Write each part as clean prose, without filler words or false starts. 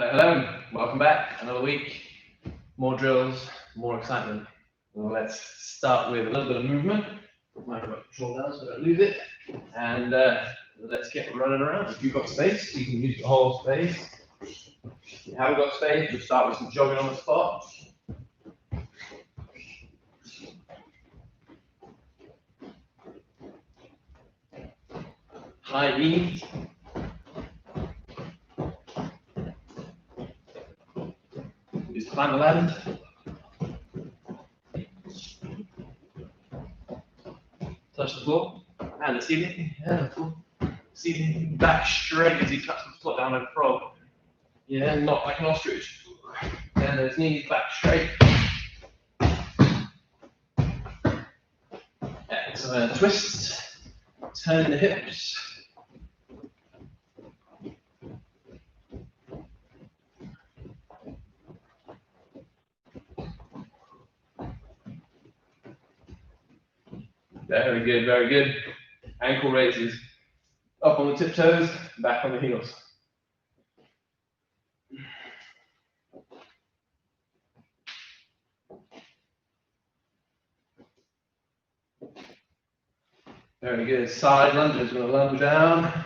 Hello, welcome back. Another week, more drills, more excitement. Well, let's start with a little bit of movement. Put my remote control down so I don't lose it. And let's get running around. If you've got space, you can use the whole space. If you haven't got space, we'll start with some jogging on the spot. High knees. Just climb the ladder. Touch the floor and the ceiling. Yeah, the floor. Ceiling. Back straight as you touch the floor down like a frog. Yeah, not like an ostrich. And those knees back straight. Excellent. Twist. Turn the hips. Very good, very good. Ankle raises. Up on the tiptoes, back on the heels. Very good. Side lunges. We're going to lunge down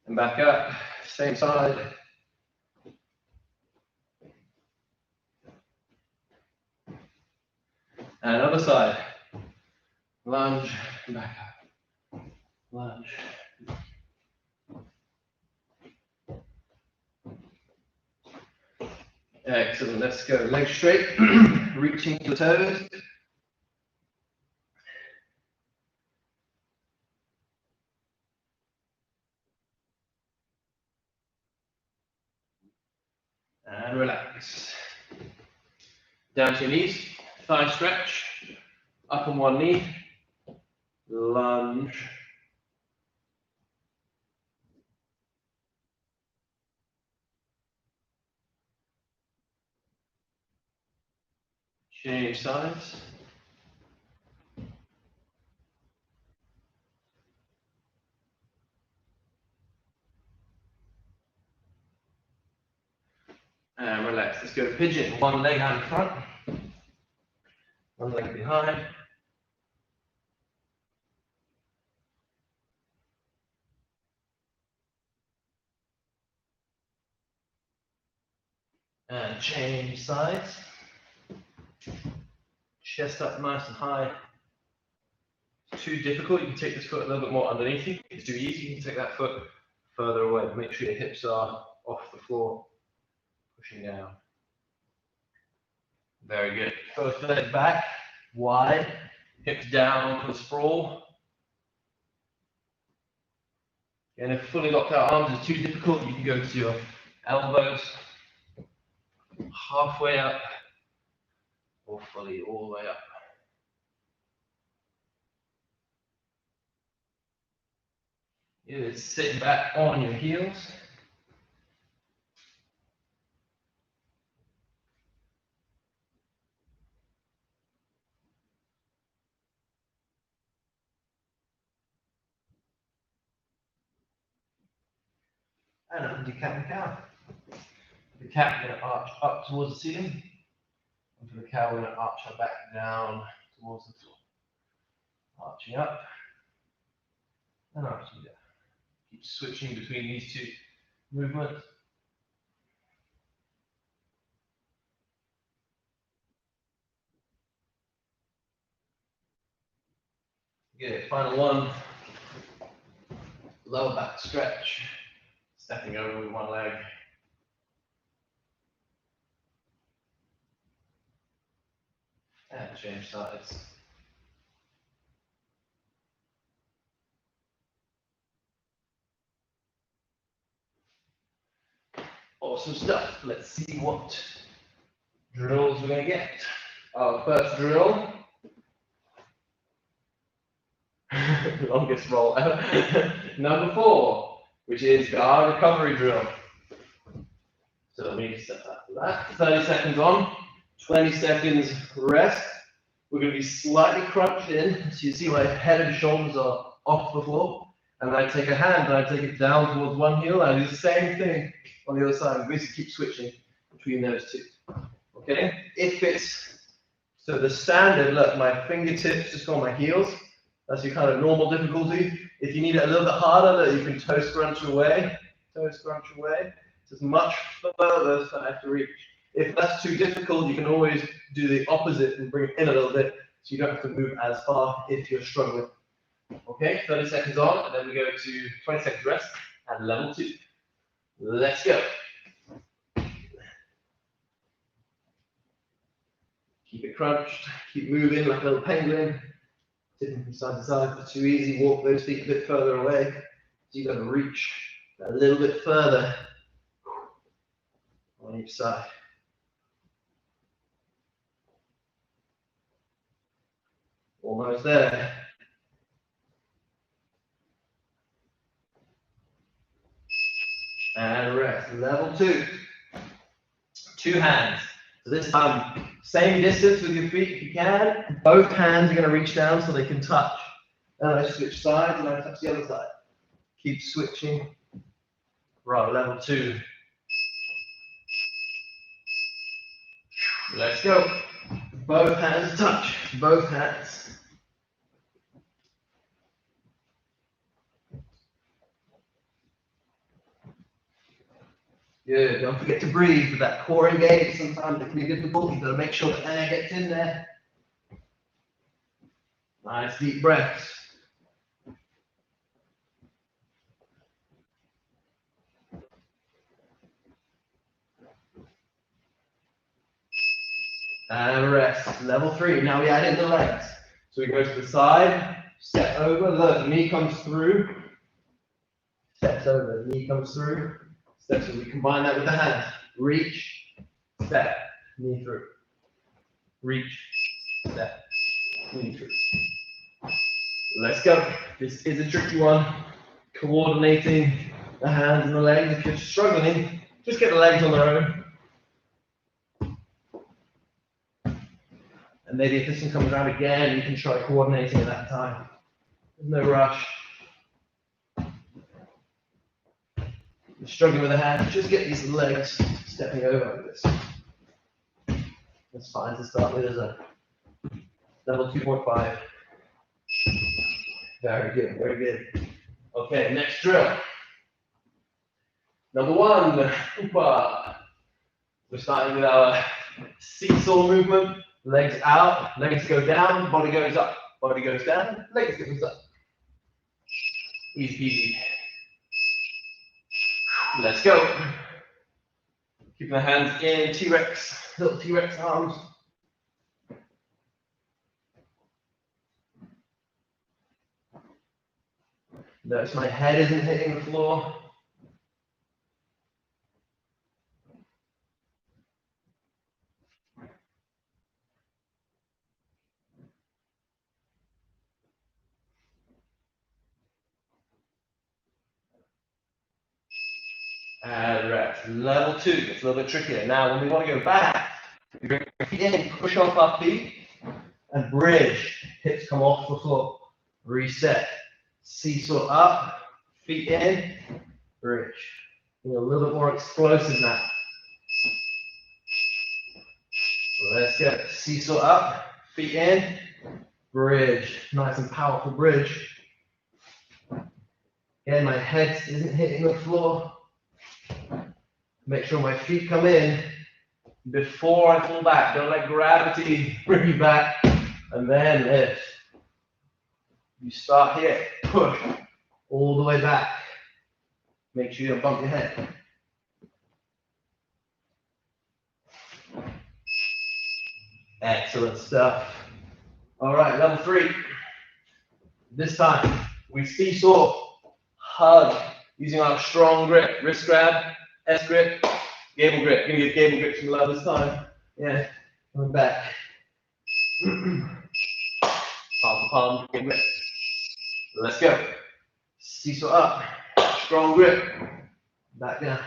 and back up. Same side. And other side. Lunge, back up. Lunge. Excellent. Let's go. Legs straight. Reaching to the toes. And relax. Down to your knees. Thigh stretch. Up on one knee. Lunge. Change sides. And relax. Let's go to pigeon. One leg out in front. One leg behind. And change sides. Chest up nice and high. If it's too difficult, you can take this foot a little bit more underneath you. If it's too easy, you can take that foot further away. Make sure your hips are off the floor, pushing down. Very good. Both legs back, wide, hips down for the sprawl. And if fully locked out arms is too difficult, you can go to your elbows, halfway up, or fully all the way up. You're sitting back on your heels. And up into cat and cow. The cat, we're going to arch up towards the ceiling. And for the cow, we're going to arch our back down towards the floor. Arching up and arching down. Keep switching between these two movements. Good. Final one. Lower back stretch. Stepping over with one leg. And change sides. Awesome stuff. Let's see what drills we're going to get. Our first drill. Longest roll ever. Number 4, which is our recovery drill. So we need to set that for that. 30 seconds on, 20 seconds rest. We're going to be slightly crunched in, so you see my head and shoulders are off the floor, And I take a hand and I take it down towards one heel. I do the same thing on the other side. Basically keep switching between those two. Okay? If it's, so the standard, look, my fingertips just go on my heels. That's your kind of normal difficulty. If you need it a little bit harder, look, you can toe scrunch away. Toe scrunch away. It's as much further as I have to reach. If that's too difficult, you can always do the opposite and bring it in a little bit so you don't have to move as far if you're struggling. Okay, 30 seconds on, and then we go to 20 seconds rest at level 2. Let's go. Keep it crunched, keep moving like a little penguin. Tipping from side to side. If it's too easy, walk those feet a bit further away. So you've got to reach a little bit further on each side. Almost there. And rest. Level 2. 2 hands. So this time, same distance with your feet if you can. Both hands are going to reach down so they can touch. And I switch sides and I touch the other side. Keep switching. Right, level 2. Let's go. Both hands touch. Both hands. Good. Don't forget to breathe with that core engaged. Sometimes it can be difficult. You've got to make sure the air gets in there. Nice deep breaths. And rest. Level 3. Now we add in the legs. So we go to the side, step over, look, knee comes through, steps over, knee comes through, steps over. We combine that with the hands. Reach, step, knee through. Reach, step, knee through. Let's go. This is a tricky one. Coordinating the hands and the legs. If you're struggling, just get the legs on their own. And maybe if this one comes around again, you can try coordinating at that time. There's no rush. You're struggling with the hand, just get these legs stepping over like this. That's fine to start with as a level 2.5. Very good, very good. Okay, next drill. Number 1, we're starting with our seesaw movement. Legs out, legs go down, body goes up. Body goes down, legs goes up. Easy peasy. Let's go. Keeping the hands in, T-Rex, little T-Rex arms. Notice my head isn't hitting the floor. And rest. Level 2, it's a little bit trickier. Now, when we want to go back, we bring our feet in, push off our feet, and bridge. Hips come off the floor. Reset. Seesaw up, feet in, bridge. Being a little bit more explosive now. Let's go. Seesaw up, feet in, bridge. Nice and powerful bridge. Again, my head isn't hitting the floor. Make sure my feet come in before I fall back. Don't let gravity bring you back. And then lift. You start here, push all the way back. Make sure you don't bump your head. Excellent stuff. All right, level 3. This time, we seesaw, hug, using our strong grip, wrist grab, S grip, gable grip. Gonna get gable grip some love this time. Yeah, coming back. Palm to palm, gable grip. Let's go. Seesaw up, strong grip, back down.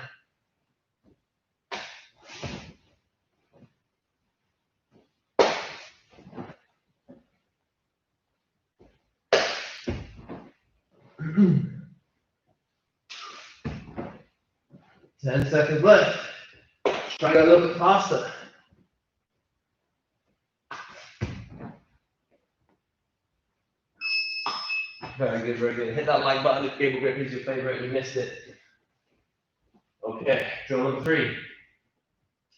10 seconds left. Try to go a little bit faster. Very good, very good. Hit that like button if cable grip is your favorite and you missed it. Okay, drill number 3.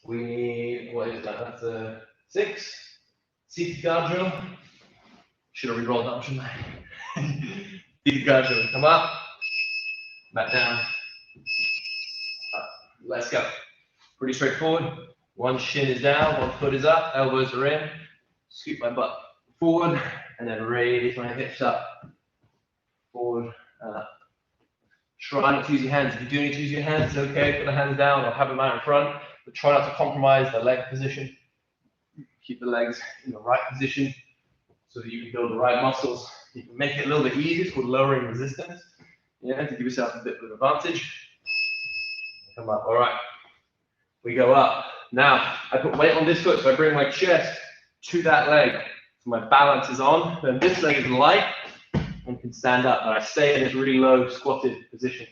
We need, what is that? That's a 6. Seated guard drill. Should have re-rolled that, shouldn't I? Seated guard drill. Come up, back down. Up. Let's go. Pretty straightforward. One shin is down, one foot is up, elbows are in. Scoop my butt forward, and then raise my hips up. Forward and up. Try not to use your hands. If you do need to use your hands, it's okay. Put the hands down or have them out in front, but try not to compromise the leg position. Keep the legs in the right position so that you can build the right muscles. You can make it a little bit easier. It's called lowering resistance. Yeah, to give yourself a bit of an advantage. Come up. All right. We go up. Now, I put weight on this foot, so I bring my chest to that leg. So my balance is on. Then this leg is light and can stand up. And I stay in this really low squatted position.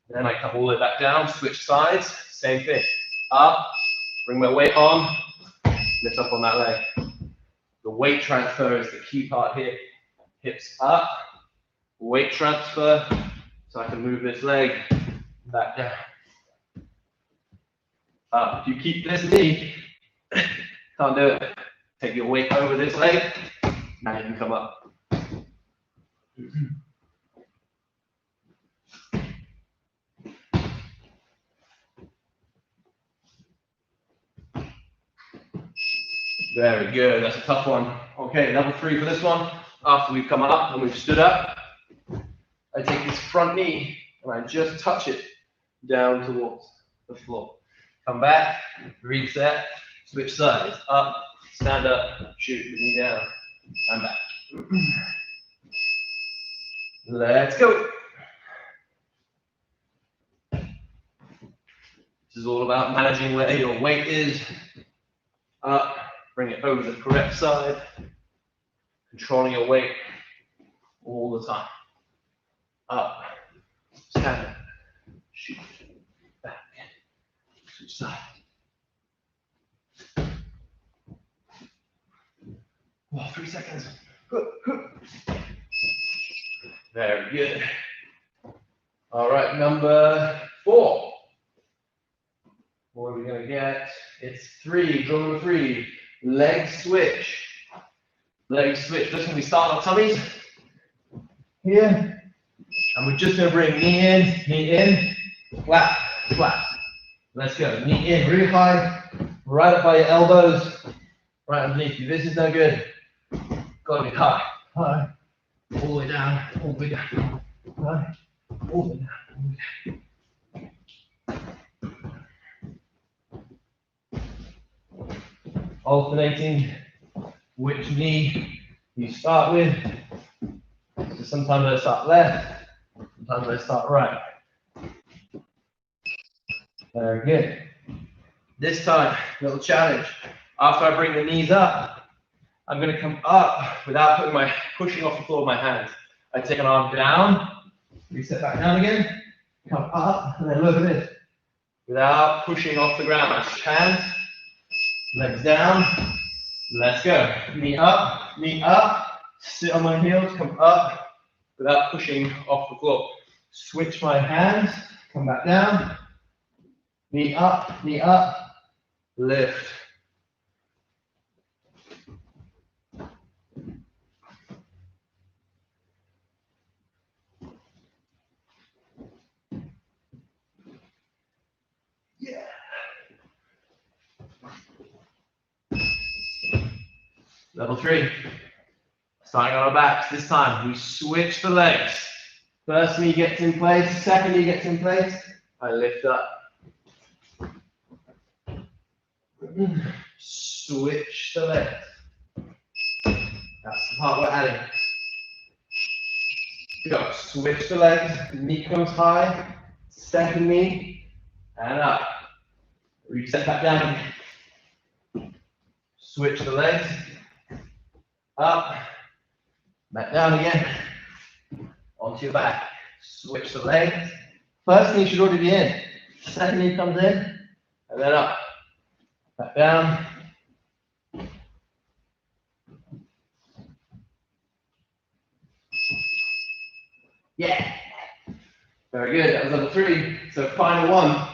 Then I come all the way back down, switch sides, same thing. Up, bring my weight on, lift up on that leg. The weight transfer is the key part here. Hips up, weight transfer, so I can move this leg back down. Up. If you keep this knee, can't do it. Take your weight over this leg, now you can come up. Very good, that's a tough one. Okay, level 3 for this one. After we've come up and we've stood up, I take this front knee and I just touch it down towards the floor. Come back, reset, switch sides, up, stand up, shoot the knee down, and back. Let's go. This is all about managing where your weight is. Up, bring it over the correct side, controlling your weight all the time. Up, stand up, shoot, back, switch side. Oh, 3 seconds. Very good. All right, number 4. What are we going to get? It's 3, drill number 3. Leg switch. Leg switch. Just when we start our tummies here, and we're just going to bring knee in, flat, flat. Let's go. Knee in, really high, right up by your elbows, right underneath you. This is no good. Got to be high, high, all the way down, all the way down, high, all the way down, all the way down. Alternating which knee you start with. So sometimes I start left, sometimes I start right. Very good. This time, little challenge. After I bring the knees up, I'm going to come up without pushing off the floor with my hands. I take an arm down, reset back down again, come up, and then look at this. Without pushing off the ground. Hands, legs down, let's go. Knee up, sit on my heels, come up, without pushing off the floor. Switch my hands, come back down, knee up, lift. Yeah. Level 3. Starting on our backs. This time we switch the legs. First knee gets in place, second knee gets in place. I lift up. Switch the legs. That's the part we're adding. Go. Switch the legs. Knee comes high. Second knee and up. Reset back down. Switch the legs. Up. Back down again. Onto your back. Switch the legs. First knee should already be in. Second knee comes in, and then up, back down. Yeah. Very good. That was number 3. So final one.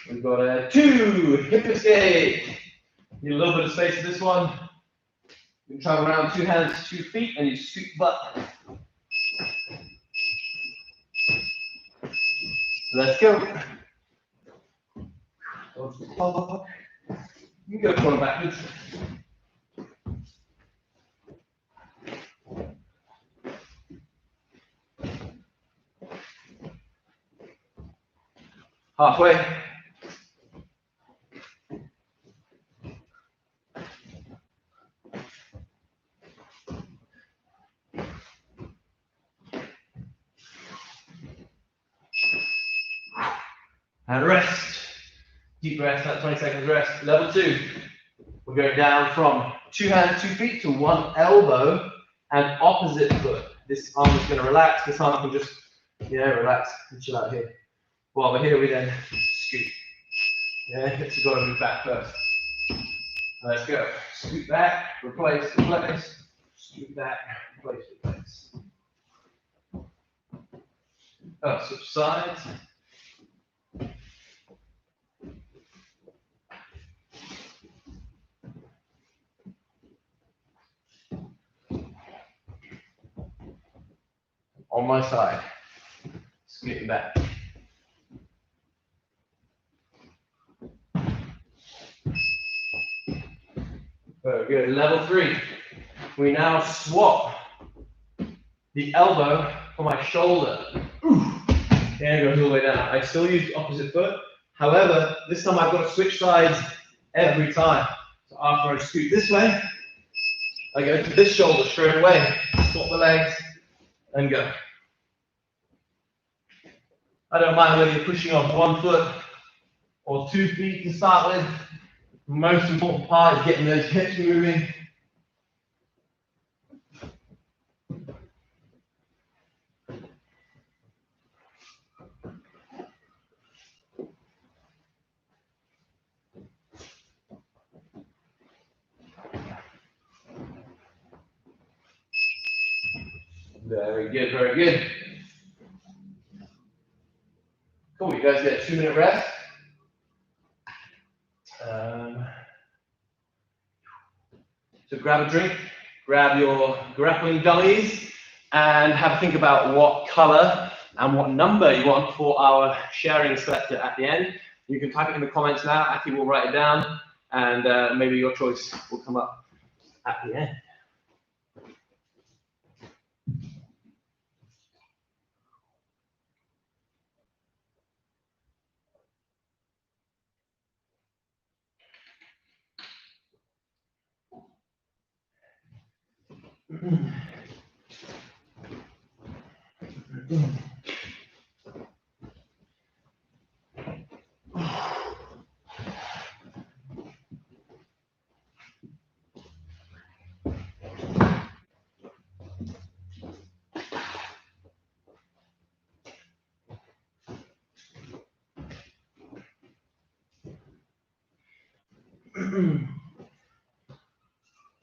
We've got a 2 hip escape. Need a little bit of space for this one. You can travel around 2 hands, 2 feet, and you scoop butt. Let's go. You can go forward backwards. Halfway. And rest. Deep rest, that 20 seconds rest. Level 2. We're going down from 2 hands, 2 feet to 1 elbow and opposite foot. This arm is going to relax. This arm can just, relax and chill out here. While we're here, we then scoot. Yeah, hips have got to move back first. Let's go. Scoot back, replace, replace. Scoot back, replace, replace. Oh, switch sides. On my side. Scooting back. Very good. Level 3. We now swap the elbow for my shoulder. And it goes all the way down. I still use the opposite foot. However, this time I've got to switch sides every time. So after I scoot this way, I go to this shoulder straight away. Swap the legs and go. I don't mind whether you're pushing off 1 foot or 2 feet to start with. The most important part is getting those hips moving. Very good, very good. Cool, you guys get a 2-minute rest. So grab a drink, grab your grappling dummies, and have a think about what color and what number you want for our sharing selector at the end. You can type it in the comments now. Aki will write it down, and maybe your choice will come up at the end.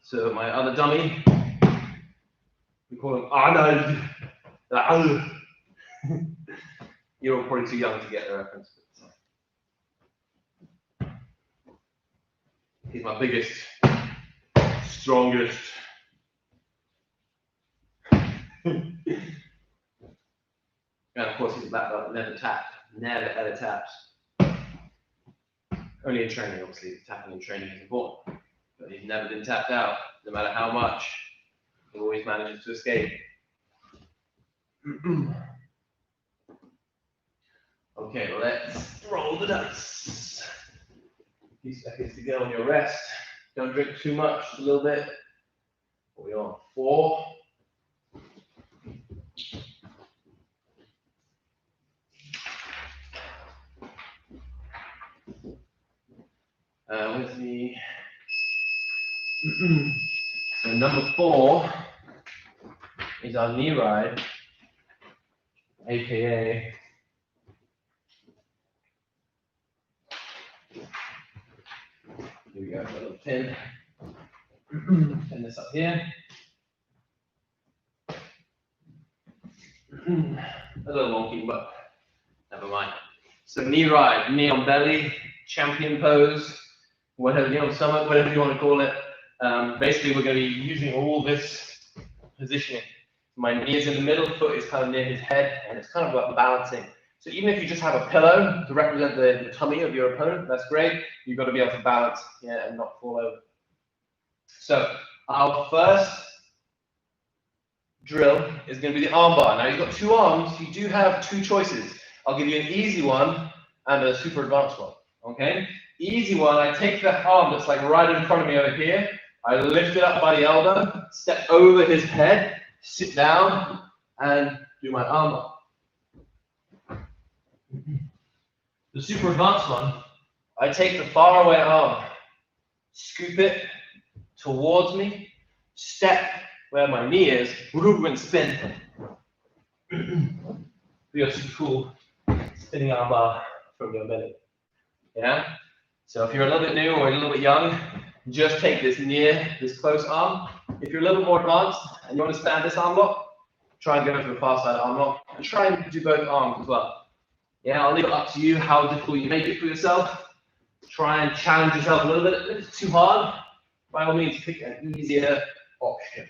So my other dummy, we call him Arnold. You're all probably too young to get the reference. He's my biggest, strongest. And of course he's a black belt, never tapped, never ever tapped. Only in training, obviously, tapping in training is important. But he's never been tapped out, no matter how much. He always manages to escape. Okay, let's roll the dice. A few seconds to go on your rest. Don't drink too much, just a little bit. What are we on? 4. Where's the... So number 4 is our knee ride, aka Here we go, got a little pin. Pin this up here. A little wonky, but never mind. So knee ride, knee on belly, champion pose, whatever, you know, stomach, whatever you want to call it. Basically, we're going to be using all this positioning. My knee is in the middle, foot is kind of near his head, and it's kind of about balancing. So even if you just have a pillow to represent the tummy of your opponent, that's great. You've got to be able to balance, yeah, and not fall over. So our first drill is going to be the arm bar. Now you've got two arms, you do have two choices. I'll give you an easy one and a super advanced one, okay? Easy one, I take the arm that's like right in front of me over here, I lift it up by the elbow, step over his head, sit down, and do my arm bar. The super advanced one, I take the far away arm, scoop it towards me, step where my knee is, and spin. We got some cool spinning arm bar from your belly. Yeah? So if you're a little bit new or a little bit young, just take this this close arm. If you're a little bit more advanced and you want to stand this arm lock, try and go for the far side arm lock, and try and do both arms as well. Yeah, I'll leave it up to you how difficult you make it for yourself. Try and challenge yourself a little bit. If it's too hard, by all means, pick an easier option.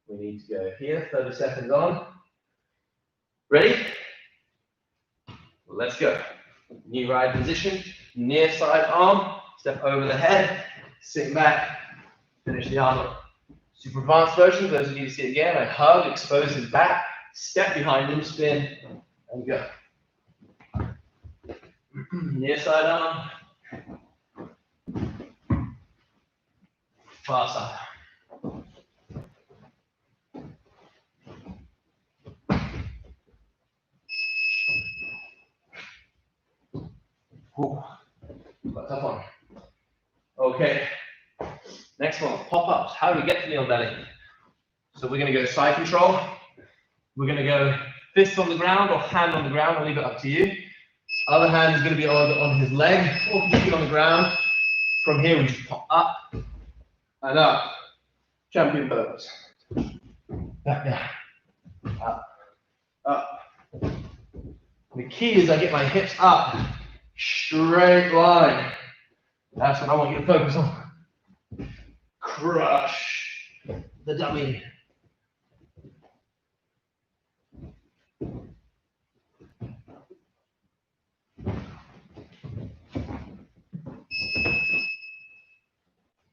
We need to go here, 30 seconds on. Ready? Let's go. Knee ride position, near side arm, step over the head, sit back, finish the arm up. Super advanced version, those of you who see it again, I hug, expose his back, step behind him, spin, and go. Near side arm, far side. Quite a tough one. Okay, next one, pop-ups. How do we get to knee on belly? So we're going to go side control. We're going to go fist on the ground or hand on the ground. I'll leave it up to you. Other hand is going to be on his leg or keep it on the ground. From here, we just pop up and up. Champion pose. Back down. Up. Up. The key is I get my hips up. Straight line. That's what I want you to focus on. Crush the dummy.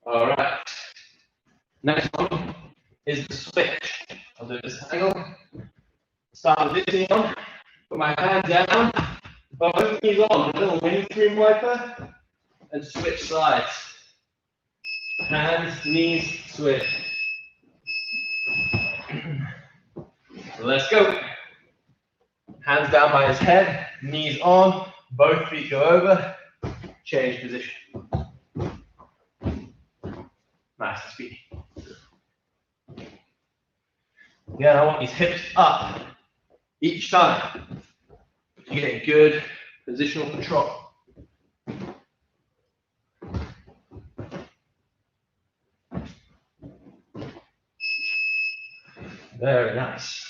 All right. Next one is the switch. I'll do this angle. Start with this knee on. Put my hand down. Both knees on. A little windscreen wiper. And switch sides. Hands, knees, switch. Let's go. Hands down by his head, knees on, both feet go over, change position. Nice and speedy. Again, I want these hips up each time to get good positional control. Very nice.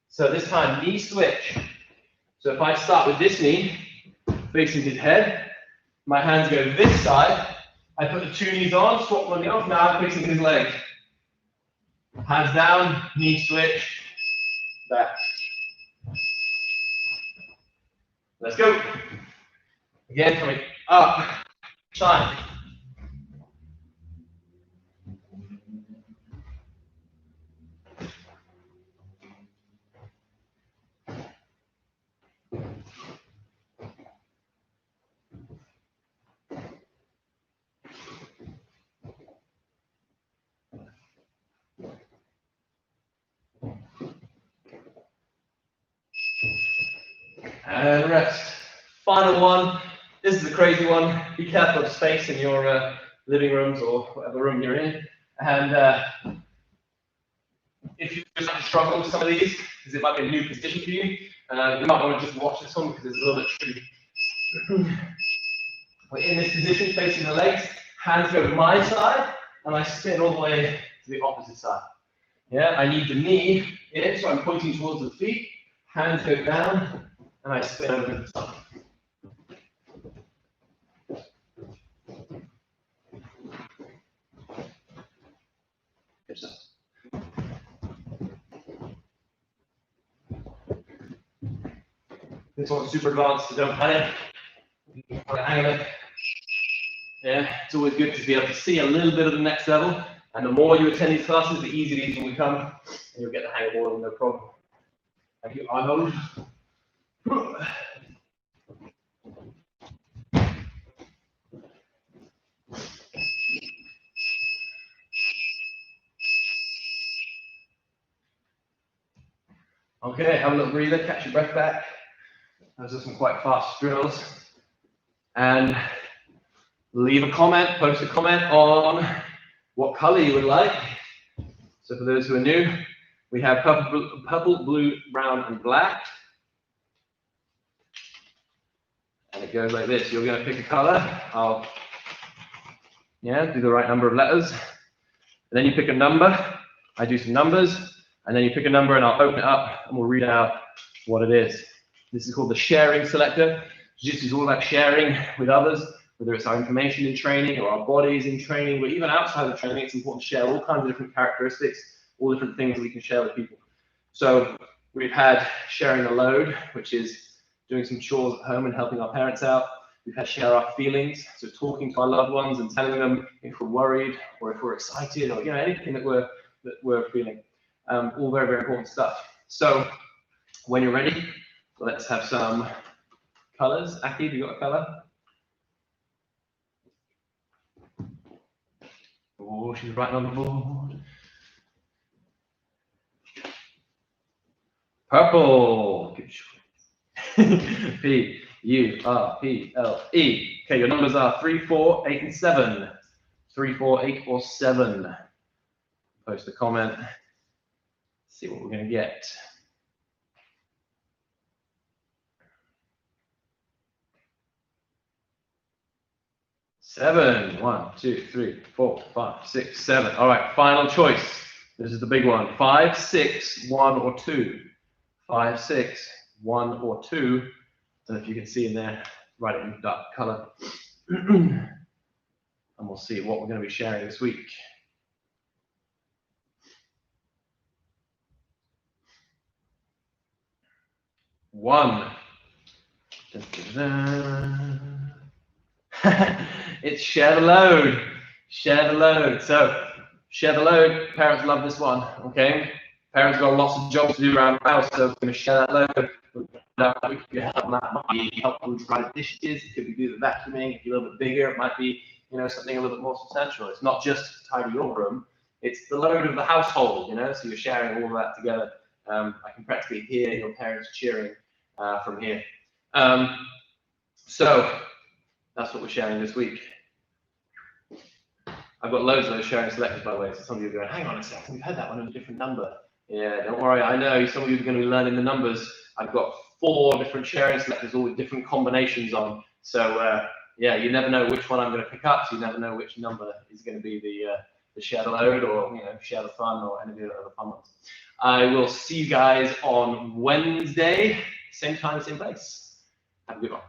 So this time, knee switch. So if I start with this knee, facing his head, my hands go this side, I put the two knees on, swap one knee off, now I'm facing his leg. Hands down, knee switch, back. Let's go. Again, coming up, side. And rest. Final one. This is a crazy one. Be careful of space in your living rooms or whatever room you're in. And if you struggle with some of these, because it might be a new position for you, you might want to just watch this one because it's a little bit tricky. We're in this position, facing the legs. Hands go to my side, and I spin all the way to the opposite side. Yeah, I need the knee in, so I'm pointing towards the feet. Hands go down, and I spin over the top. This one's super advanced, so don't panic. Hang on. Yeah, it's always good to be able to see a little bit of the next level, and the more you attend these classes, the easier these will become, and you'll get the hang of all of them, no problem. Thank you, Arnold. Okay, have a little breather, catch your breath back. Those are some quite fast drills. And leave a comment, post a comment on what color you would like. So for those who are new, we have purple, blue, brown, and black. And it goes like this. You're going to pick a color. I'll do the right number of letters. And then you pick a number. I do some numbers. And then you pick a number and I'll open it up and we'll read out what it is. This is called the sharing selector. Jiu-Jitsu is all about sharing with others, whether it's our information in training or our bodies in training, but even outside of training, it's important to share all kinds of different characteristics, all different things that we can share with people. So we've had sharing the load, which is doing some chores at home and helping our parents out. We've had share our feelings, so talking to our loved ones and telling them if we're worried or if we're excited or anything that we're feeling. All very, very important stuff. So when you're ready, let's have some colors. Aki, have you got a color? Oh, she's writing on the board. Purple. P-U-R-P-L-E. Okay, your numbers are 3, 4, 8, and 7. 3, 4, 8, or 7. Post a comment. See what we're going to get. Seven. 1, 2, 3, 4, 5, 6, 7. All right, final choice. This is the big one. 5, 6, 1, or 2. 5, 6, 1, or 2. I don't know if you can see in there. Write it in dark color. And we'll see what we're going to be sharing this week. One. It's share the load. Share the load. So share the load. Parents love this one. Okay. Parents got lots of jobs to do around the house, so we're going to share that load. We could help them out. It might be help them dry the dishes. It could be do the vacuuming. If you're a little bit bigger, it might be something a little bit more substantial. It's not just tidy your room. It's the load of the household. So you're sharing all of that together. I can practically hear your parents cheering from here. So that's what we're sharing this week. I've got loads of those sharing selectors, by the way, so some of you are going, hang on a second, we've had that one in a different number. Yeah, don't worry, I know some of you are going to be learning the numbers. I've got 4 different sharing selectors, all with different combinations on. So yeah, you never know which one I'm going to pick up, so you never know which number is going to be the share the load or share the fun or any of the other fun ones. I will see you guys on Wednesday, same time, same place. Have a good one.